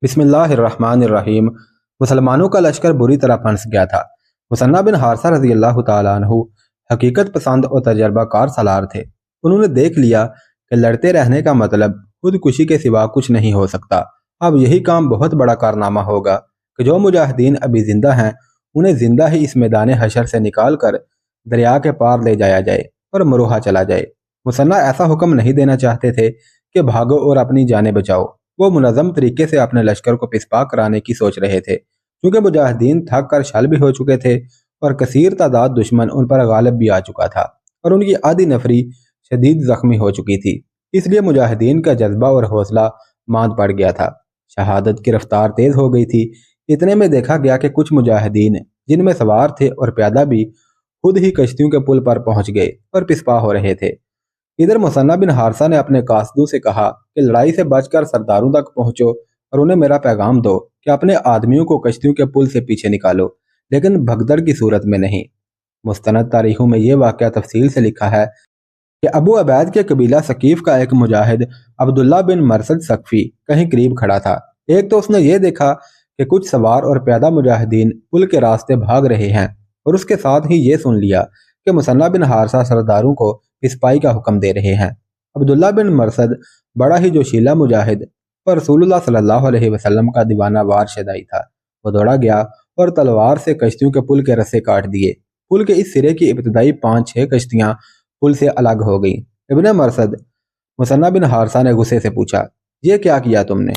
بسم اللہ الرحمن الرحیم۔ مسلمانوں کا لشکر بری طرح پھنس گیا تھا۔ مثنہ بن حارثہ رضی اللہ تعالیٰ عنہ حقیقت پسند اور تجربہ کار سالار تھے۔ انہوں نے دیکھ لیا کہ لڑتے رہنے کا مطلب خودکشی کے سوا کچھ نہیں ہو سکتا۔ اب یہی کام بہت بڑا کارنامہ ہوگا کہ جو مجاہدین ابھی زندہ ہیں انہیں زندہ ہی اس میدان حشر سے نکال کر دریا کے پار لے جایا جائے اور مروہا چلا جائے۔ مثنہ ایسا حکم نہیں دینا چاہتے تھے کہ بھاگو اور اپنی جانیں بچاؤ۔ وہ منظم طریقے سے اپنے لشکر کو پسپا کرانے کی سوچ رہے تھے، کیونکہ مجاہدین تھک کر شل بھی ہو چکے تھے اور کثیر تعداد دشمن ان پر غالب بھی آ چکا تھا اور ان کی آدھی نفری شدید زخمی ہو چکی تھی۔ اس لیے مجاہدین کا جذبہ اور حوصلہ ماند پڑ گیا تھا۔ شہادت کی رفتار تیز ہو گئی تھی۔ اتنے میں دیکھا گیا کہ کچھ مجاہدین جن میں سوار تھے اور پیادہ بھی خود ہی کشتیوں کے پل پر پہنچ گئے اور پسپا ہو رہے تھے۔ ادھر مثنہ بن حارثہ نے اپنے قاصدوں سے کہا کہ لڑائی سے بچ کر سرداروں تک پہنچو اور انہیں میرا پیغام دو کہ اپنے آدمیوں کو کشتیوں کے پل سے پیچھے نکالو، لیکن بھگدڑ کی صورت میں نہیں۔ مستند تاریخوں میں یہ واقعہ تفصیل سے لکھا ہے کہ ابو عبید کے قبیلہ ثقیف کا ایک مجاہد عبداللہ بن مرثد ثقفی کہیں قریب کھڑا تھا۔ ایک تو اس نے یہ دیکھا کہ کچھ سوار اور پیادہ مجاہدین پل کے راستے بھاگ رہے ہیں، اور اس کے ساتھ ہی یہ سن لیا کہ مثنہ بن حارثہ سرداروں کو پسپائی کا حکم دے رہے ہیں۔ عبداللہ بن مرثد بڑا ہی جوشیلا مجاہد اور رسول اللہ صلی اللہ علیہ وسلم کا دیوانہ وار شدائی تھا۔ وہ دوڑا گیا اور تلوار سے کشتیوں کے پل کے رسے کاٹ دیے۔ پل کے اس سرے کی ابتدائی 5-6 کشتیاں پل سے الگ ہو گئیں۔ ابن مرثد مثنہ بن حارثہ نے غصے سے پوچھا، یہ کیا کیا تم نے؟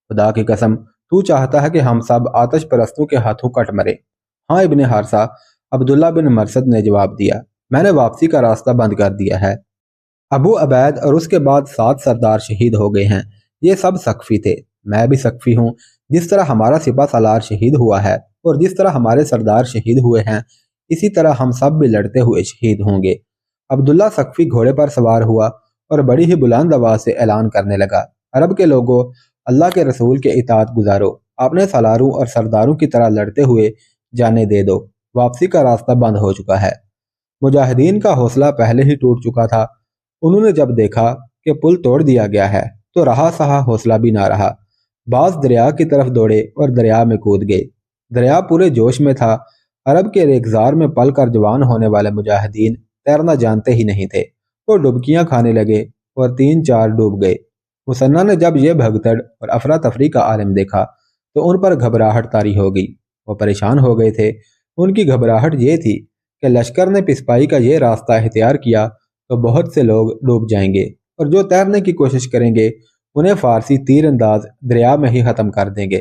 خدا کی قسم، تو چاہتا ہے کہ ہم سب آتش پرستوں کے ہاتھوں کٹ مرے؟ ہاں ابن حارثہ، عبداللہ بن مرثد نے جواب دیا، میں نے واپسی کا راستہ بند کر دیا ہے۔ ابو عبید اور اس کے بعد 7 سردار شہید ہو گئے ہیں۔ یہ سب ثقفی تھے، میں بھی ثقفی ہوں۔ جس طرح ہمارا سپہ سالار شہید ہوا ہے اور جس طرح ہمارے سردار شہید ہوئے ہیں، اسی طرح ہم سب بھی لڑتے ہوئے شہید ہوں گے۔ عبداللہ ثقفی گھوڑے پر سوار ہوا اور بڑی ہی بلند آواز سے اعلان کرنے لگا، عرب کے لوگوں، اللہ کے رسول کے اطاعت گزارو، اپنے سالاروں اور سرداروں کی طرح لڑتے ہوئے جانے دے دو، واپسی کا راستہ بند ہو چکا ہے۔ مجاہدین کا حوصلہ پہلے ہی ٹوٹ چکا تھا۔ انہوں نے جب دیکھا کہ پل توڑ دیا گیا ہے تو رہا سہا حوصلہ بھی نہ رہا۔ بعض دریا کی طرف دوڑے اور دریا میں کود گئے۔ دریا پورے جوش میں تھا۔ عرب کے ریگزار میں پل کر جوان ہونے والے مجاہدین تیرنا جانتے ہی نہیں تھے۔ وہ ڈبکیاں کھانے لگے اور 3-4 ڈوب گئے۔ مثنہ نے جب یہ بھگدڑ اور افراتفری کا عالم دیکھا تو ان پر گھبراہٹ طاری ہو گئی۔ وہ پریشان ہو گئے تھے۔ ان کی گھبراہٹ یہ تھی کہ لشکر نے پسپائی کا یہ راستہ اختیار کیا تو بہت سے لوگ ڈوب جائیں گے، اور جو تیرنے کی کوشش کریں گے انہیں فارسی تیر انداز دریا میں ہی ختم کر دیں گے۔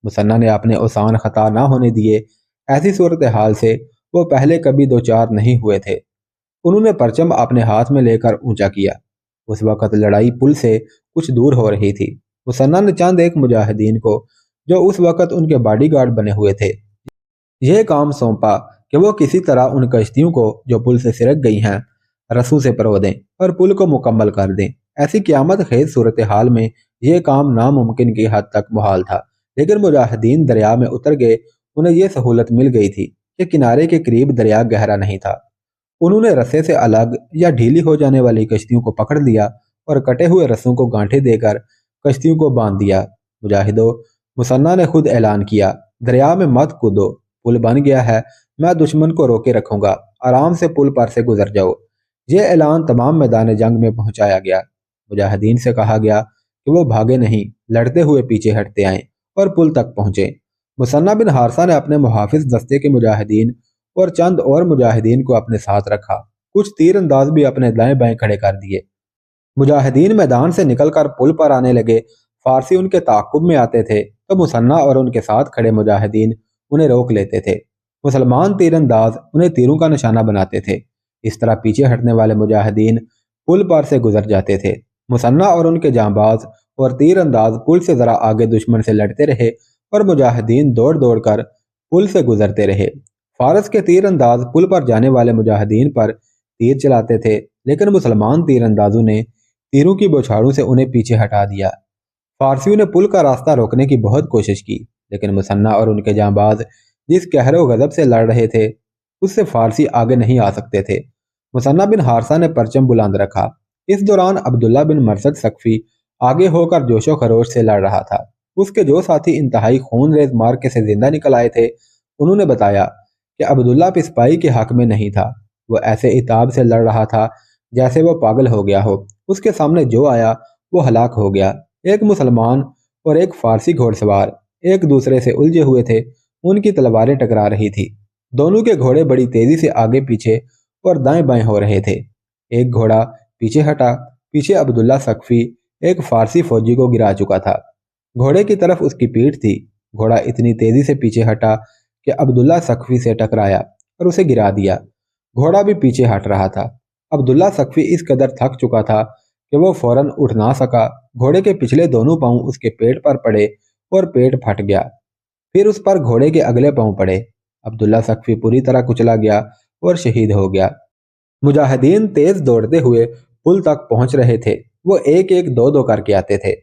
مثنہ نے اپنے اوسان خطا نہ ہونے دیے۔ ایسی صورتحال سے وہ پہلے کبھی دوچار نہیں ہوئے تھے۔ انہوں نے پرچم اپنے ہاتھ میں لے کر اونچا کیا۔ اس وقت لڑائی پل سے کچھ دور ہو رہی تھی۔ مثنہ نے چند ایک مجاہدین کو جو اس وقت ان کے باڈی گارڈ بنے ہوئے تھے یہ کام سونپا کہ وہ کسی طرح ان کشتیوں کو جو پل سے سرک گئی ہیں رسوں سے پرو دیں اور پل کو مکمل کر دیں۔ ایسی قیامت خیز صورتحال میں یہ کام ناممکن کی حد تک محال تھا، لیکن مجاہدین دریا میں اتر گئے۔ انہیں یہ سہولت مل گئی تھی کہ کنارے کے قریب دریا گہرا نہیں تھا۔ انہوں نے رسے سے الگ یا ڈھیلی ہو جانے والی کشتیوں کو پکڑ لیا اور کٹے ہوئے رسوں کو گانٹھے دے کر کشتیوں کو باندھ دیا۔ مجاہدوں، مثنہ نے خود اعلان کیا، دریا میں مت کودو، پل بن گیا ہے، میں دشمن کو روکے رکھوں گا، آرام سے پل پر سے گزر جاؤ۔ یہ اعلان تمام میدان جنگ میں پہنچایا گیا۔ مجاہدین سے کہا گیا کہ وہ بھاگے نہیں، لڑتے ہوئے پیچھے ہٹتے آئیں اور پل تک پہنچے۔ مثنہ بن حارثہ نے اپنے محافظ دستے کے مجاہدین اور چند اور مجاہدین کو اپنے ساتھ رکھا۔ کچھ تیر انداز بھی اپنے دائیں بائیں کھڑے کر دیے۔ مجاہدین میدان سے نکل کر پل پر آنے لگے۔ فارسی ان کے تعاقب میں آتے تھے تو مثنہ اور ان کے ساتھ کھڑے مجاہدین انہیں روک لیتے تھے۔ مسلمان تیر انداز انہیں تیروں کا نشانہ بناتے تھے۔ اس طرح پیچھے ہٹنے والے مجاہدین پل پر سے گزر جاتے تھے۔ مثنہ اور ان کے جانباز اور تیر انداز پل سے ذرا آگے دشمن سے لڑتے رہے اور مجاہدین دوڑ دوڑ کر پل سے گزرتے رہے۔ فارس کے تیر انداز پل پر جانے والے مجاہدین پر تیر چلاتے تھے، لیکن مسلمان تیر اندازوں نے تیروں کی بوچھاڑوں سے انہیں پیچھے ہٹا دیا۔ فارسیوں نے پل کا راستہ روکنے کی بہت کوشش کی، لیکن مثنہ اور ان کے جانباز جس قہر و غضب سے لڑ رہے تھے اس سے فارسی آگے نہیں آ سکتے تھے۔ مثنہ بن حارثہ نے پرچم بلند رکھا۔ اس دوران عبداللہ بن مرثد ثقفی آگے ہو کر جوش و خروش سے لڑ رہا تھا۔ اس کے جو ساتھی انتہائی خون ریز مارکے سے زندہ نکل آئے تھے انہوں نے بتایا کہ عبداللہ پسپائی کے حق میں نہیں تھا، وہ ایسے عتاب سے لڑ رہا تھا جیسے وہ پاگل ہو گیا ہو۔ اس کے سامنے جو آیا وہ ہلاک ہو گیا۔ ایک مسلمان اور ایک فارسی گھوڑ سوار ایک دوسرے سے الجھے ہوئے تھے، ان کی تلواریں ٹکرا رہی تھی۔ دونوں کے گھوڑے بڑی تیزی سے آگے پیچھے اور دائیں بائیں ہو رہے تھے۔ ایک گھوڑا پیچھے ہٹا، پیچھے عبداللہ ثقفی ایک فارسی فوجی کو گرا چکا تھا، گھوڑے کی طرف اس کی پیٹھ تھی۔ گھوڑا اتنی تیزی سے پیچھے ہٹا کہ عبداللہ ثقفی سے ٹکرایا اور اسے گرا دیا۔ گھوڑا بھی پیچھے ہٹ رہا تھا۔ عبداللہ ثقفی اس قدر تھک چکا تھا کہ وہ فوراً اٹھ نہ سکا۔ گھوڑے کے پچھلے دونوں پاؤں اس کے پیٹ پر پڑے اور پیٹ پھٹ گیا، پھر اس پر گھوڑے کے اگلے پاؤں پڑے۔ عبداللہ ثقفی پوری طرح کچلا گیا اور شہید ہو گیا۔ مجاہدین تیز دوڑتے ہوئے پل تک پہنچ رہے تھے۔ وہ ایک ایک دو دو کر کے آتے تھے۔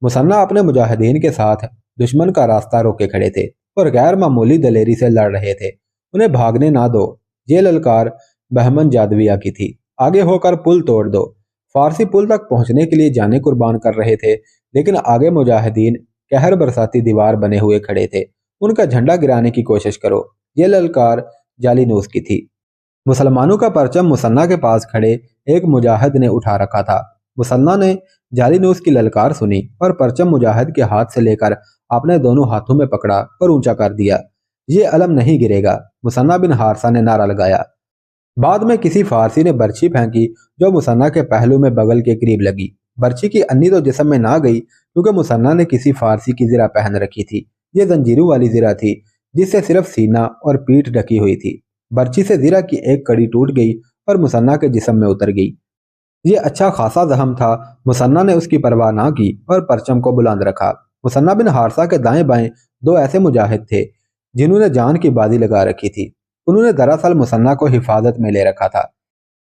مثنیٰ اپنے مجاہدین کے ساتھ دشمن کا راستہ روکے کھڑے تھے اور غیر معمولی دلیری سے لڑ رہے تھے۔ انہیں بھاگنے نہ دو، یہ للکار بہمن جادویہ کی تھی۔ آگے ہو کر پل توڑ دو۔ فارسی پل تک پہنچنے کے لیے جانیں قربان کر رہے تھے، لیکن آگے مجاہدین قہر برساتی دیوار بنے ہوئے کھڑے تھے۔ ان کا جھنڈا گرانے کی کوشش کرو، یہ للکار جالینوس کی تھی۔ مسلمانوں کا پرچم مثنیٰ کے پاس کھڑے ایک مجاہد نے اٹھا رکھا تھا۔ مثنیٰ نے جالینوس کی للکار سنی اور پرچم مجاہد کے ہاتھ سے لے کر اپنے دونوں ہاتھوں میں پکڑا اور اونچا کر دیا۔ یہ علم نہیں گرے گا، مثنیٰ بن حارثہ نے نعرہ لگایا۔ بعد میں کسی فارسی نے برچھی پھینکی جو مثنیٰ کے پہلو میں بغل کے قریب لگی۔ برچھی کی انی تو جسم میں نہ گئی کیونکہ مثنیٰ نے کسی فارسی کی زرہ پہن رکھی تھی۔ یہ زنجیروں والی زرہ تھی جس سے صرف سینہ اور پیٹھ ڈھکی ہوئی تھی۔ برچھی سے زرہ کی ایک کڑی ٹوٹ گئی اور مثنیٰ کے جسم میں اتر گئی۔ یہ اچھا خاصا زخم تھا، مثنیٰ نے اس کی پرواہ نہ کی اور پرچم کو بلند رکھا۔ مثنیٰ بن حارثہ کے دائیں بائیں دو ایسے مجاہد تھے جنہوں نے جان کی بازی لگا رکھی تھی۔ انہوں نے دراصل مثنیٰ کو حفاظت میں لے رکھا تھا۔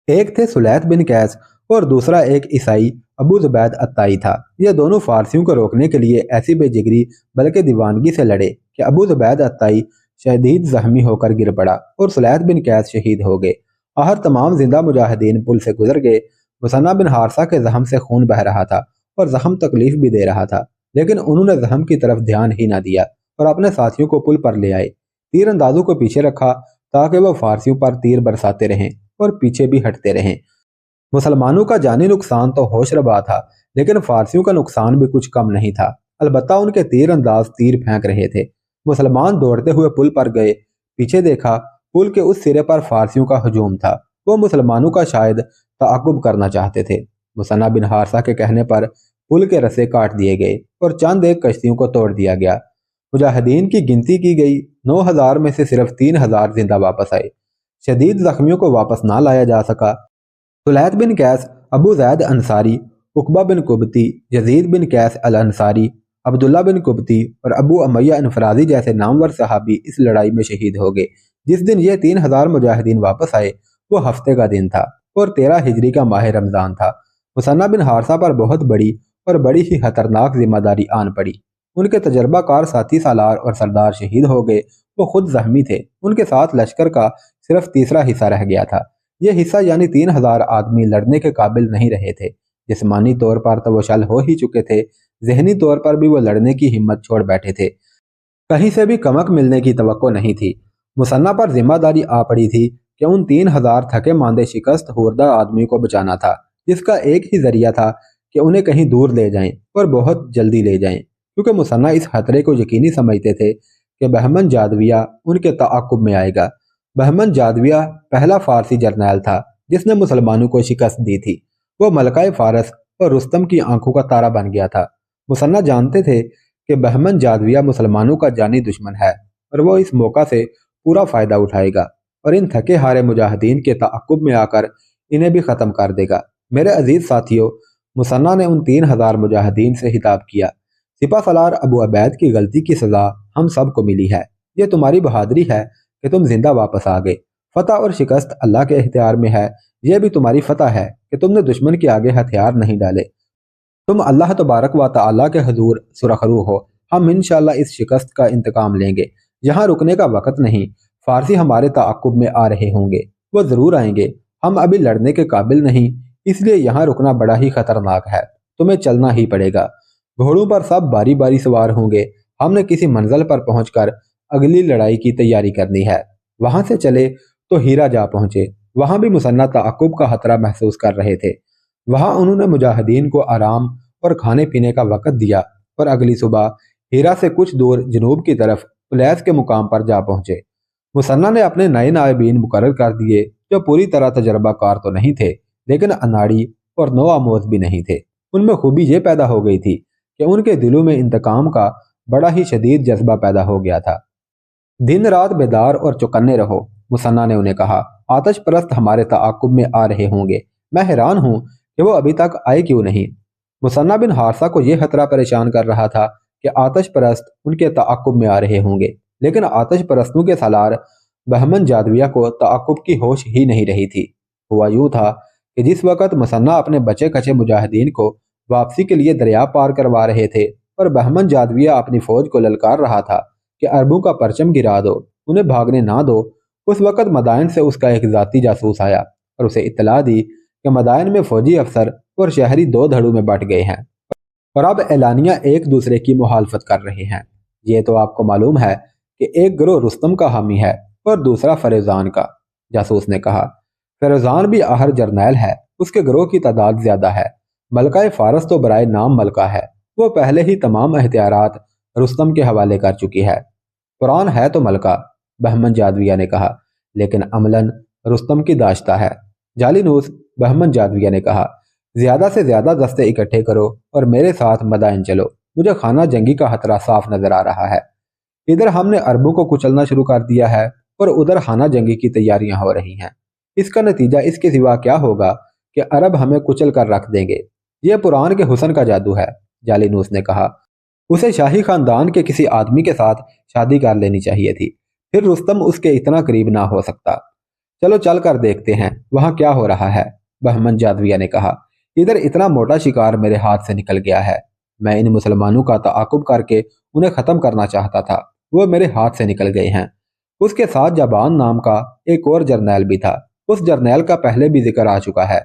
ایک تھے سلیت بن قیس اور دوسرا ایک عیسائی ابو زبید الطائی تھا۔ یہ دونوں فارسیوں کو روکنے کے لیے ایسی بے جگری بلکہ دیوانگی سے لڑے کہ ابو زبید الطائی شدید زخمی ہو کر گر پڑا اور سلیت بن قیس شہید ہو گئے۔ آخر تمام زندہ مجاہدین پل سے گزر گئے۔ مثنیٰ بن حارثہ کے زخم سے خون بہہ رہا تھا اور زخم تکلیف بھی دے رہا تھا، لیکن انہوں نے زخم کی طرف دھیان ہی نہ دیا اور اپنے ساتھیوں کو پل پر لے آئے۔ تیر اندازوں کو پیچھے رکھا تاکہ وہ فارسیوں پر تیر برساتے رہیں اور پیچھے بھی ہٹتے رہیں۔ مسلمانوں کا جانی نقصان تو ہوش ربا تھا، لیکن فارسیوں کا نقصان بھی کچھ کم نہیں تھا۔ البتہ ان کے تیر انداز تیر پھینک رہے تھے۔ مسلمان دوڑتے ہوئے پل پر گئے، پیچھے دیکھا پل کے اس سرے پر فارسیوں کا ہجوم تھا۔ وہ مسلمانوں کا شاید تعاقب کرنا چاہتے تھے۔ مثنیٰ بن حارثہ کے کہنے پر پل کے رسے کاٹ دیے گئے اور چند ایک کشتیوں کو توڑ دیا گیا۔ مجاہدین کی گنتی کی گئی، 9000 میں سے صرف 3000 زندہ واپس آئے۔ شدید زخمیوں کو واپس نہ لایا جا سکا۔ سلیت بن قیس، ابو زید انصاری، عقبہ بن قبطی، یزید بن قیس الانصاری، عبداللہ بن قبطی اور ابو امیہ انفرازی جیسے نامور صحابی اس لڑائی میں شہید ہو گئے۔ جس دن یہ 3000 مجاہدین واپس آئے وہ ہفتے کا دن تھا اور 13 ہجری کا ماہ رمضان تھا۔ مثنیٰ بن حارثہ پر بہت بڑی اور بڑی ہی خطرناک ذمہ داری آن پڑی۔ ان کے تجربہ کار ساتھی سالار اور سردار شہید ہو گئے۔ وہ خود زخمی تھے۔ ان کے ساتھ لشکر کا صرف تیسرا حصہ رہ گیا تھا۔ یہ حصہ یعنی 3000 آدمی لڑنے کے قابل نہیں رہے تھے۔ جسمانی طور پر تو وہ شل ہو ہی چکے تھے، ذہنی طور پر بھی وہ لڑنے کی ہمت چھوڑ بیٹھے تھے۔ کہیں سے بھی کمک ملنے کی توقع نہیں تھی۔ مثنیٰ پر ذمہ داری آ پڑی تھی کہ ان 3000 تھکے ماندے شکست خوردہ آدمی کو بچانا تھا، جس کا ایک ہی ذریعہ تھا کہ انہیں کہیں دور لے جائیں اور بہت جلدی لے جائیں، کیونکہ مثنیٰ اس خطرے کو یقینی سمجھتے تھے کہ بہمن جادویہ ان کے تعاقب میں آئے گا۔ بہمن جادویہ پہلا فارسی جرنیل تھا جس نے مسلمانوں کو شکست دی تھی۔ وہ ملکہ فارس اور رستم کی آنکھوں کا تارا بن گیا تھا۔ مثنیٰ جانتے تھے کہ بہمن جادویہ مسلمانوں کا جانی دشمن ہے اور وہ اس موقع سے پورا فائدہ اٹھائے گا اور ان تھکے ہارے مجاہدین کے تعاقب میں آ کر انہیں بھی ختم کر دے گا۔ میرے عزیز ساتھیوں، مثنیٰ نے ان 3000 مجاہدین سے خطاب کیا، سپہ سالار ابو عبید کی غلطی کی سزا ہم سب کو ملی ہے۔ یہ تمہاری بہادری ہے کہ تم زندہ واپس آ گئے۔ فتح اور شکست اللہ کے اختیار میں ہے۔ یہ بھی تمہاری فتح ہے کہ تم نے دشمن کے آگے ہتھیار نہیں ڈالے۔ تم اللہ تبارک و تعالیٰ کے حضور سرخرو ہو۔ ہم انشاءاللہ اس شکست کا انتقام لیں گے۔ یہاں رکنے کا وقت نہیں۔ فارسی ہمارے تعاقب میں آ رہے ہوں گے، وہ ضرور آئیں گے۔ ہم ابھی لڑنے کے قابل نہیں، اس لیے یہاں رکنا بڑا ہی خطرناک ہے۔ تمہیں چلنا ہی پڑے گا۔ گھوڑوں پر سب باری باری سوار ہوں گے، ہم نے کسی منزل پر پہنچ کر اگلی لڑائی کی تیاری کرنی ہے۔ وہاں سے چلے تو ہیرا جا پہنچے، وہاں بھی مثنیٰ تعاقب کا خطرہ محسوس کر رہے تھے۔ وہاں انہوں نے مجاہدین کو آرام اور کھانے پینے کا وقت دیا اور اگلی صبح ہیرا سے کچھ دور جنوب کی طرف الیس کے مقام پر جا پہنچے۔ مثنیٰ نے اپنے نئے نائبین مقرر کر دیے جو پوری طرح تجربہ کار تو نہیں تھے لیکن اناڑی اور نو آموز بھی نہیں تھے۔ ان میں خوبی یہ پیدا ہو گئی تھی کہ ان کے دلوں میں انتقام کا بڑا ہی شدید جذبہ پیدا ہو گیا تھا۔ دن رات بیدار اور چوکنے رہو، مثنیٰ نے انہیں کہا۔ آتش پرست ہمارے تعاقب میں آ رہے ہوں گے، میں حیران ہوں کہ وہ ابھی تک آئے کیوں نہیں۔ مثنیٰ بن حارثہ کو یہ خطرہ پریشان کر رہا تھا کہ آتش پرست ان کے تعاقب میں آ رہے ہوں گے، لیکن آتش پرستوں کے سالار بہمن جادویہ کو تعاقب کی ہوش ہی نہیں رہی تھی۔ ہوا یوں تھا کہ جس وقت مثنیٰ اپنے بچے کچے مجاہدین کو واپسی کے لیے دریا پار کروا رہے تھے اور بہمن جادویہ اپنی فوج کو للکار رہا تھا کہ عربوں کا پرچم گرا دو، انہیں بھاگنے نہ دو، اس وقت مدائن سے اس کا ایک ذاتی جاسوس آیا اور اسے اطلاع دی کہ مدائن میں فوجی افسر اور شہری دو دھڑوں میں بٹ گئے ہیں اور اب اعلانیہ ایک دوسرے کی مخالفت کر رہے ہیں۔ یہ تو آپ کو معلوم ہے کہ ایک گروہ رستم کا حامی ہے اور دوسرا فیروزان کا، جاسوس نے کہا۔ فیروزان بھی آخر جرنیل ہے، اس کے گروہ کی تعداد زیادہ ہے۔ ملکہ فارس تو برائے نام ملکہ ہے، وہ پہلے ہی تمام اختیارات رستم کے حوالے کر چکی ہے۔ قرآن ہے تو ملکہ، بہمن جادویہ نے کہا، لیکن عملاً رستم کی داشتہ ہے۔ جالینوس، بہمن جادویہ نے کہا، زیادہ سے زیادہ دستے اکٹھے کرو اور میرے ساتھ مدائن چلو، مجھے خانہ جنگی کا خطرہ صاف نظر آ رہا ہے۔ ادھر ہم نے عربوں کو کچلنا شروع کر دیا ہے اور ادھر خانہ جنگی کی تیاریاں ہو رہی ہیں۔ اس کا نتیجہ اس کے سوا کیا ہوگا کہ عرب ہمیں کچل کر رکھ دیں گے۔ یہ قرآن کے حسن کا جادو ہے، جالینوس نے کہا۔ اسے شاہی خاندان کے کسی آدمی کے ساتھ شادی کر لینی چاہیے تھی، پھر رستم اس کے اتنا قریب نہ ہو سکتا۔ چلو چل کر دیکھتے ہیں وہاں کیا ہو رہا ہے، بہمن جادویہ نے کہا۔ ادھر اتنا موٹا شکار میرے ہاتھ سے نکل گیا ہے، میں ان مسلمانوں کا تعاقب کر کے انہیں ختم کرنا چاہتا تھا، وہ میرے ہاتھ سے نکل گئے ہیں۔ اس کے ساتھ جابان نام کا ایک اور جرنیل بھی تھا، اس جرنیل کا پہلے بھی ذکر آ چکا ہے۔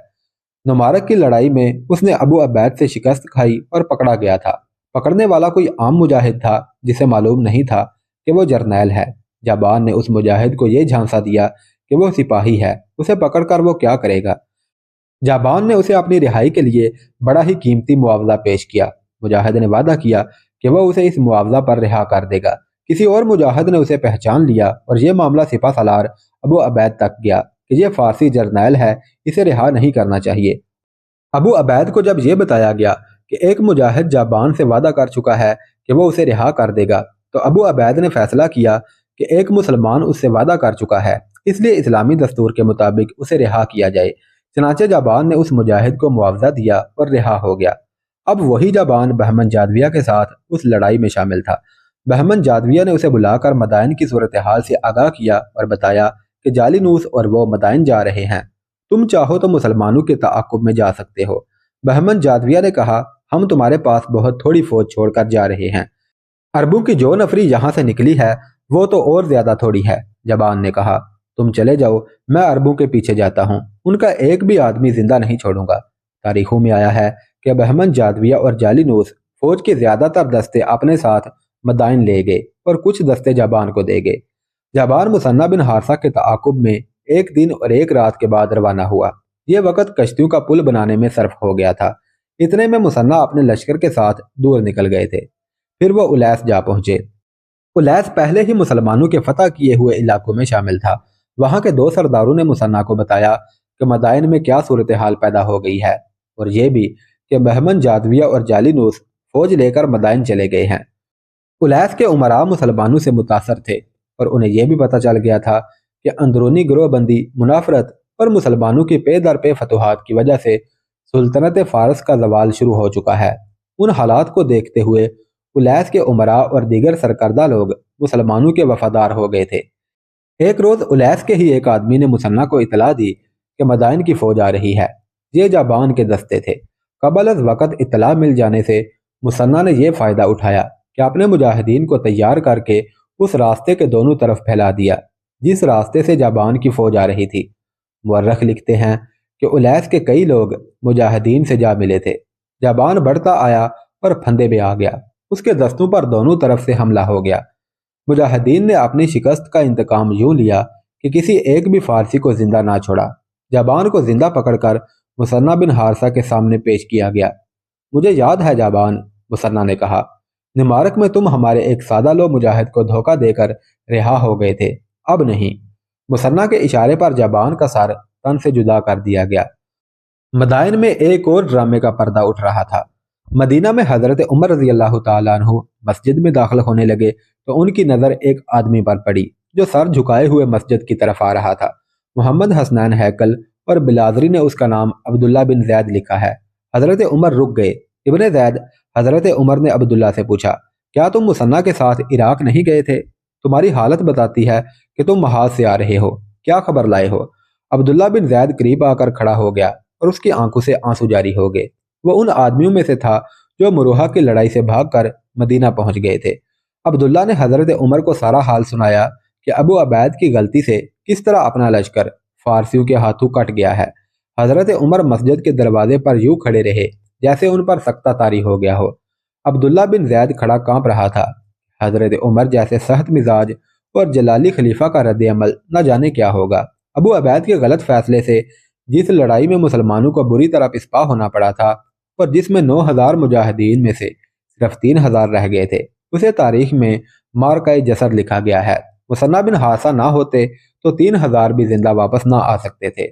نمارک کی لڑائی میں اس نے ابو عبید سے شکست کھائی اور پکڑا گیا تھا۔ پکڑنے والا کوئی عام مجاہد تھا جسے معلوم نہیں تھا کہ وہ جرنیل ہے۔ جابان نے اس مجاہد کو یہ جھانسا دیا کہ وہ سپاہی ہے، اسے پکڑ کر وہ کیا کرے گا۔ جابان نے اسے اپنی رہائی کے لیے بڑا ہی قیمتی معاوضہ پیش کیا۔ مجاہد نے وعدہ کیا کہ وہ اسے اس معاوضہ پر رہا کر دے گا۔ کسی اور مجاہد نے اسے پہچان لیا اور یہ معاملہ سپہ سالار ابو عبید تک گیا کہ یہ فارسی جرنیل ہے، اسے رہا نہیں کرنا چاہیے۔ ابو عبید کو جب یہ بتایا گیا کہ ایک مجاہد جابان سے وعدہ کر چکا ہے کہ وہ اسے رہا کر دے گا، تو ابو عبید نے فیصلہ کیا کہ ایک مسلمان اس سے وعدہ کر چکا ہے، اس لیے اسلامی دستور کے مطابق اسے رہا کیا جائے۔ چنانچہ جابان نے اس مجاہد کو معاوضہ دیا اور رہا ہو گیا۔ اب وہی جابان بہمن جادویہ کے ساتھ اس لڑائی میں شامل تھا۔ بہمن جادویہ نے اسے بلا کر مدائن کی صورتحال سے آگاہ کیا اور بتایا کہ جالینوس اور وہ مدائن جا رہے ہیں، تم چاہو تو مسلمانوں کے تعاقب میں جا سکتے ہو۔ بہمن جادویہ نے کہا، ہم تمہارے پاس بہت تھوڑی فوج چھوڑ کر جا رہے ہیں، عربوں کی جو نفری یہاں سے نکلی ہے وہ تو اور زیادہ تھوڑی ہے۔ جابان نے کہا، تم چلے جاؤ، میں عربوں کے پیچھے جاتا ہوں، ان کا ایک بھی آدمی زندہ نہیں چھوڑوں گا۔ تاریخوں میں آیا ہے کہ بہمن جادویہ اور جالینوس فوج کے زیادہ تر دستے اپنے ساتھ مدائن لے گئے اور کچھ دستے جابان کو دے گئے۔ جابان مثنیٰ بن حارثہ کے تعاقب میں ایک دن اور ایک رات کے بعد روانہ ہوا۔ یہ وقت کشتیوں کا پل بنانے میں صرف ہو گیا تھا۔ اتنے میں مثنیٰ اپنے لشکر کے ساتھ دور نکل گئے تھے۔ پھر وہ الیس جا پہنچے۔ الیس پہلے ہی مسلمانوں کے فتح کیے ہوئے علاقوں میں شامل تھا۔ وہاں کے دو سرداروں نے مثنیٰ کو بتایا کہ مدائن میں کیا صورتحال پیدا ہو گئی ہے، اور یہ بھی کہ بہمن جادویہ اور جالینوس فوج لے کر مدائن چلے گئے ہیں۔ الیس کے امراء مسلمانوں سے متاثر تھے اور انہیں یہ بھی پتہ چل گیا تھا کہ اندرونی گروہ بندی، منافرت اور مسلمانوں کی پے در پے فتوحات کی وجہ سے سلطنت فارس کا زوال شروع ہو چکا ہے۔ ان حالات کو دیکھتے ہوئے الیس کے امراء اور دیگر سرکردہ لوگ مسلمانوں کے وفادار ہو گئے تھے۔ ایک روز الیس کے ہی ایک آدمی نے مثنیٰ کو اطلاع دی کہ مدائن کی فوج آ رہی ہے۔ یہ جابان کے دستے تھے۔ قبل از وقت اطلاع مل جانے سے مثنیٰ نے یہ فائدہ اٹھایا کہ اپنے مجاہدین کو تیار کر کے اس راستے کے دونوں طرف پھیلا دیا جس راستے سے جابان کی فوج آ رہی تھی۔ مورخ لکھتے ہیں کہ الیس کے کئی لوگ مجاہدین سے جا ملے تھے۔ جابان بڑھتا آیا اور پھندے میں آ گیا۔ اس کے دستوں پر دونوں طرف سے حملہ ہو گیا۔ مجاہدین نے اپنی شکست کا انتقام یوں لیا کہ کسی ایک بھی فارسی کو زندہ نہ چھوڑا۔ جابان کو زندہ پکڑ کر مثنیٰ بن حارثہ کے سامنے پیش کیا گیا۔ مجھے یاد ہے جابان، مثنیٰ نے کہا، نمارک میں تم ہمارے ایک سادہ لو مجاہد کو دھوکہ دے کر رہا ہو گئے تھے، اب نہیں۔ مثنیٰ کے اشارے پر جابان کا سر تن سے جدا کر دیا گیا۔ مدائن میں ایک اور ڈرامے کا پردہ اٹھ رہا تھا۔ مدینہ میں حضرت عمر رضی اللہ تعالیٰ عنہ مسجد میں داخل ہونے لگے تو ان کی نظر ایک آدمی پر پڑی جو سر جھکائے ہوئے مسجد کی طرف آ رہا تھا۔ محمد حسنین ہیکل اور بلادری نے اس کا نام عبداللہ بن زید لکھا ہے۔ حضرت عمر رک گئے۔ ابن زید حضرت عمر نے عبداللہ سے پوچھا، کیا تم مثنیٰ کے ساتھ عراق نہیں گئے تھے؟ تمہاری حالت بتاتی ہے کہ تم محاذ سے آ رہے ہو، کیا خبر لائے ہو؟ عبداللہ بن زید قریب آ کر کھڑا ہو گیا اور اس کی آنکھوں سے آنسو جاری ہو گئے۔ وہ ان آدمیوں میں سے تھا جو مروہا کی لڑائی سے بھاگ کر مدینہ پہنچ گئے تھے۔ عبداللہ نے حضرت عمر کو سارا حال سنایا کہ ابو عبید کی غلطی سے کس طرح اپنا لشکر فارسیوں کے ہاتھوں کٹ گیا ہے۔ حضرت عمر مسجد کے دروازے پر یوں کھڑے رہے جیسے ان پر سکتہ طاری ہو گیا ہو۔ عبداللہ بن زید کھڑا کانپ رہا تھا۔ حضرت عمر جیسے سخت مزاج اور جلالی خلیفہ کا رد عمل نہ جانے کیا ہوگا۔ ابو عبید کے غلط فیصلے سے جس لڑائی میں مسلمانوں کو بری طرح پسپا ہونا پڑا تھا اور جس میں 9000 مجاہدین میں سے صرف 3000 رہ گئے تھے، اسے تاریخ میں مارکہ جسر لکھا گیا ہے۔ مثنیٰ بن حارثہ نہ ہوتے تو 3000 بھی زندہ واپس نہ آ سکتے تھے۔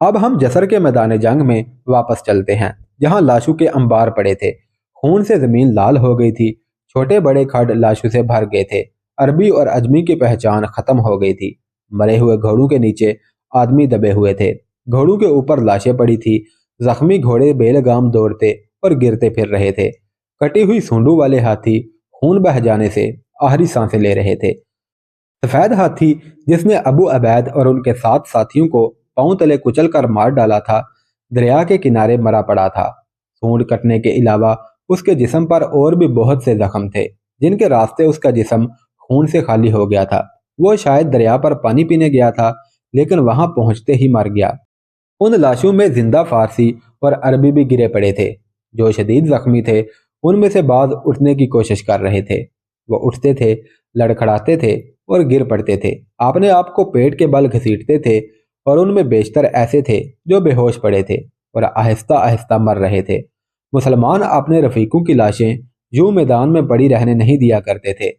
اب ہم جسر کے میدان جنگ میں واپس چلتے ہیں، جہاں لاشوں کے انبار پڑے تھے۔ خون سے زمین لال ہو گئی تھی، چھوٹے بڑے کھڈ لاشوں سے بھر گئے تھے۔ عربی اور عجمی کی پہچان ختم ہو گئی تھی۔ مرے ہوئے گھوڑوں کے نیچے آدمی دبے ہوئے تھے، گھوڑوں کے اوپر لاشیں پڑی تھی۔ زخمی گھوڑے بے لگام دوڑتے اور گرتے پھر رہے تھے۔ کٹی ہوئی سونڈوں والے ہاتھی خون بہہ جانے سے آخری سانسیں لے رہے تھے۔ سفید ہاتھی جس نے ابو عبید اور ان کے 7 ساتھیوں کو پاؤں تلے کچل کر مار ڈالا تھا، دریا کے کنارے مرا پڑا تھا۔ سونڈ کٹنے کے علاوہ اس کے جسم پر اور بھی بہت سے زخم تھے جن کے راستے اس کا جسم خون سے خالی ہو گیا تھا۔ وہ شاید دریا پر پانی پینے گیا تھا لیکن وہاں پہنچتے ہی مر گیا۔ ان لاشوں میں زندہ فارسی اور عربی بھی گرے پڑے تھے۔ جو شدید زخمی تھے ان میں سے بعض اٹھنے کی کوشش کر رہے تھے۔ وہ اٹھتے تھے، لڑکھڑاتے تھے اور گر پڑتے تھے، اپنے آپ کو پیٹ کے بل گھسیٹتے تھے، اور ان میں بیشتر ایسے تھے جو بے ہوش پڑے تھے اور آہستہ آہستہ مر رہے تھے۔ مسلمان اپنے رفیقوں کی لاشیں یوں میدان میں پڑی رہنے نہیں دیا کرتے تھے۔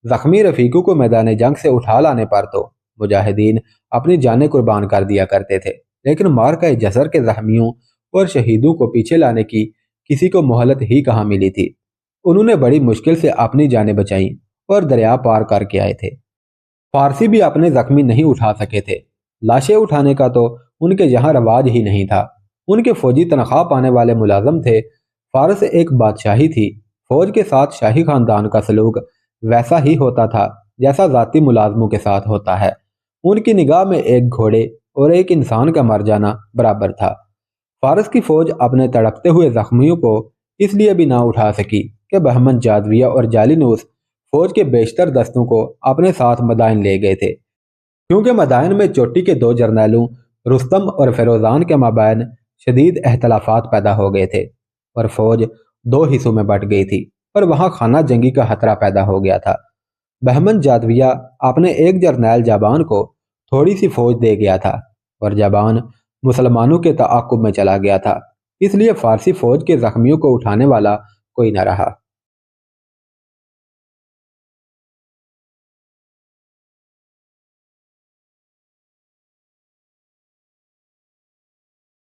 زخمی رفیقوں کو میدان جنگ سے اٹھا لانے پر تو مجاہدین اپنی جانیں قربان کر دیا کرتے تھے، لیکن مارکہ جسر کے زخمیوں اور شہیدوں کو پیچھے لانے کی کسی کو مہلت ہی کہاں ملی تھی۔ انہوں نے بڑی مشکل سے اپنی جانیں بچائیں اور دریا پار کر کے آئے تھے۔ فارسی بھی اپنے زخمی نہیں اٹھا سکے تھے۔ لاشیں اٹھانے کا تو ان کے یہاں رواج ہی نہیں تھا۔ ان کے فوجی تنخواہ پانے والے ملازم تھے۔ فارس ایک بادشاہی تھی۔ فوج کے ساتھ شاہی خاندان کا سلوک ویسا ہی ہوتا تھا جیسا ذاتی ملازموں کے ساتھ ہوتا ہے۔ ان کی نگاہ میں ایک گھوڑے اور ایک انسان کا مر جانا برابر تھا۔ فارس کی فوج اپنے تڑپتے ہوئے زخمیوں کو اس لیے بھی نہ اٹھا سکی کہ بہمن جادویہ اور جالینوس فوج کے بیشتر دستوں کو اپنے ساتھ مدائن لے گئے تھے، کیونکہ مدائن میں چوٹی کے 2 جرنیلوں رستم اور فیروزان کے مابین شدید اختلافات پیدا ہو گئے تھے اور فوج 2 حصوں میں بٹ گئی تھی اور وہاں خانہ جنگی کا خطرہ پیدا ہو گیا تھا۔ بہمن جادویہ اپنے ایک جرنیل جابان کو تھوڑی سی فوج دے گیا تھا اور جابان مسلمانوں کے تعاقب میں چلا گیا تھا، اس لیے فارسی فوج کے زخمیوں کو اٹھانے والا کوئی نہ رہا۔